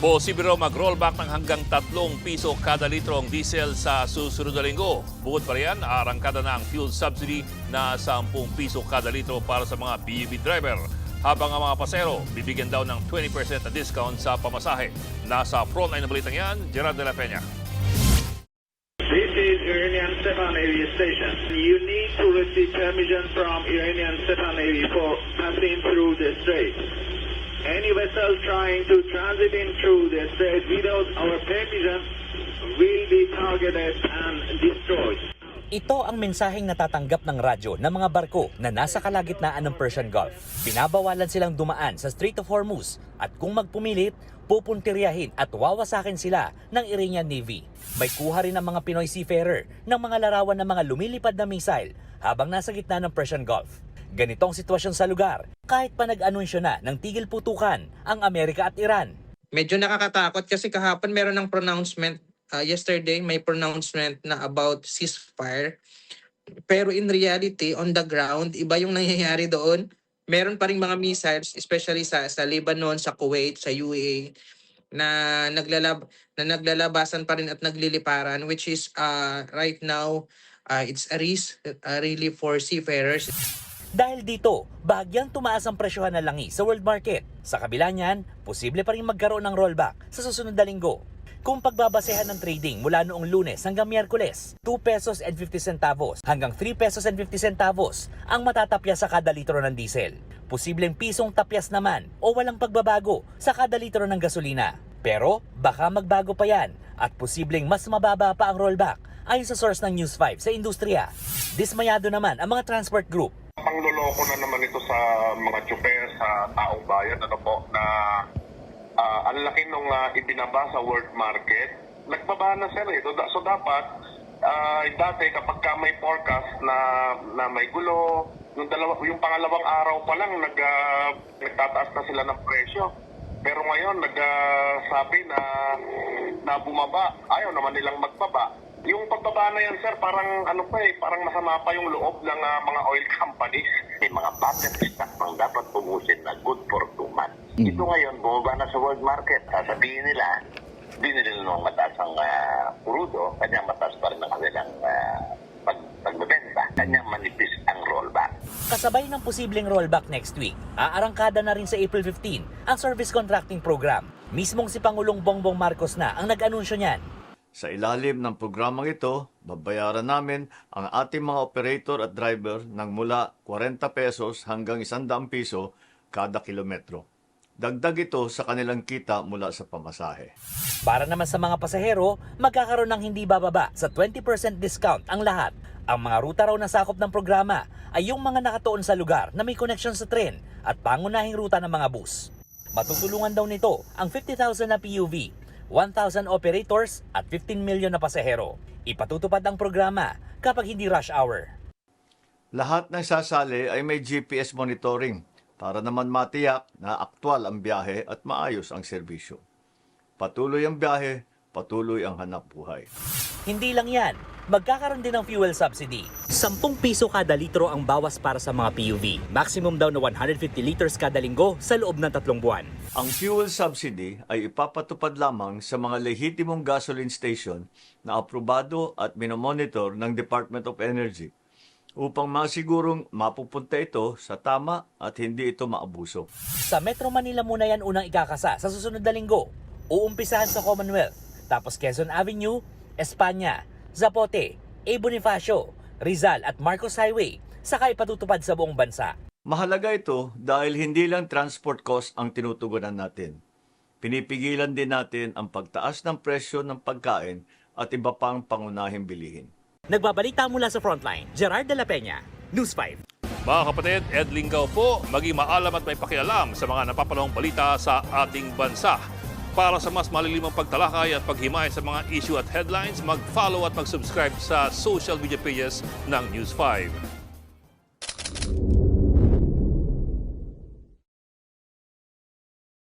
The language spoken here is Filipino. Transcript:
Posible raw mag-rollback ng hanggang 3 piso kada litro ang diesel sa susunod na linggo. Bukod pa riyan, aarangkada na ang fuel subsidy na 10 piso kada litro para sa mga PUV driver. Habang ang mga pasero, bibigyan daw ng 20% na discount sa pamasahe. Nasa frontline na balitang yan, Gerard de la Peña. This is Iranian Sepan Navy Station. You need to receive permission from Iranian Sepan Navy for passing through the strait. Any vessel trying to transit in through the strait without our permission will be targeted and destroyed. Ito ang mensaheng natatanggap ng radyo ng mga barko na nasa kalagitnaan ng Persian Gulf. Binabawalan silang dumaan sa Strait of Hormuz at kung magpumilit, pupuntiryahin at wawasakin sila ng Iranian Navy. May kuha rin ang mga Pinoy seafarer ng mga larawan ng mga lumilipad na missile habang nasa gitna ng Persian Gulf. Ganitong sitwasyon sa lugar kahit pa nag-anunsyo na ng tigil putukan ang Amerika at Iran. Medyo nakakatakot kasi kahapon meron ng pronouncement. Yesterday may pronouncement na about ceasefire. Pero in reality, on the ground, iba yung nangyayari doon. Meron pa ring mga missiles, especially sa Lebanon, sa Kuwait, sa UAE, na naglalabasan pa rin at nagliliparan, which is right now, it's a risk really for seafarers. Dahil dito, bahagyang tumaas ang presyohan ng langis sa world market. Sa kabila niyan, posible pa rin magkaroon ng rollback sa susunod na linggo. Kung pagbabasehan ng trading mula noong Lunes hanggang Miyerkules, 2 pesos and 50 centavos hanggang 3 pesos and 50 centavos ang matatapyas sa kada litro ng diesel. Posibleng pisong tapyas naman o walang pagbabago sa kada litro ng gasolina. Pero baka magbago pa yan at posibleng mas mababa pa ang rollback ayon sa source ng News 5 sa industriya. Dismayado naman ang mga transport group. Pangloloko na naman ito sa mga tsuper, sa taong bayan, na ang laki nung ibinaba sa world market. Nagbaba na sir ito. So dapat, dati kapag ka may forecast na may gulo, yung pangalawang araw pa lang nagtataas na sila ng presyo. Pero ngayon nagsabi na bumaba. Ayaw naman nilang magbaba. Yung pagbaba na yan, sir, parang parang masama pa yung loob ng mga oil companies. May mga patent stock pang dapat pumusin na good for 2 months. Ito ngayon, bumaba na sa world market. Sasabihin nila, hindi nila nung mataas ang crudo, kanya mataas pa rin ang kanilang pagbebenta. Kanya manipis ang rollback. Kasabay ng posibleng rollback next week, aarangkada na rin sa April 15 ang service contracting program. Mismong si Pangulong Bongbong Marcos na ang nag-anunsyo niyan. Sa ilalim ng programang ito, babayaran namin ang ating mga operator at driver ng mula 40 pesos hanggang 100 piso kada kilometro. Dagdag ito sa kanilang kita mula sa pamasahe. Para naman sa mga pasahero, magkakaroon ng hindi bababa sa 20% discount ang lahat. Ang mga ruta raw na sakop ng programa ay yung mga nakatuon sa lugar na may connection sa tren at pangunahing ruta ng mga bus. Matutulungan daw nito ang 50,000 na PUV, 1,000 operators at 15 million na pasahero. Ipatutupad ang programa kapag hindi rush hour. Lahat ng sasali ay may GPS monitoring para naman matiyak na aktwal ang biyahe at maayos ang serbisyo. Patuloy ang biyahe, patuloy ang hanap buhay. Hindi lang yan, magkakaroon din ng fuel subsidy. 10 piso kada litro ang bawas para sa mga PUV. Maximum daw na 150 liters kada linggo sa loob ng 3 buwan. Ang fuel subsidy ay ipapatupad lamang sa mga lehitimong gasoline station na aprobado at minomonitor ng Department of Energy upang masigurong mapupunta ito sa tama at hindi ito maabuso. Sa Metro Manila muna yan unang ikakasa sa susunod na linggo. Uumpisahan sa Commonwealth, tapos Quezon Avenue, Espanya, Zapote, A. Bonifacio, Rizal at Marcos Highway, saka ipatutupad sa buong bansa. Mahalaga ito dahil hindi lang transport cost ang tinutugunan natin. Pinipigilan din natin ang pagtaas ng presyo ng pagkain at iba pang pangunahing bilihin. Nagbabalita mula sa Frontline, Gerard de la Peña, News 5. Mga kapatid, Ed Lingaw po, maging maalam at may pakialam sa mga napapanahong balita sa ating bansa. Para sa mas malilimang pagtalakay at paghimay sa mga issue at headlines, mag-follow at mag-subscribe sa social media pages ng News 5.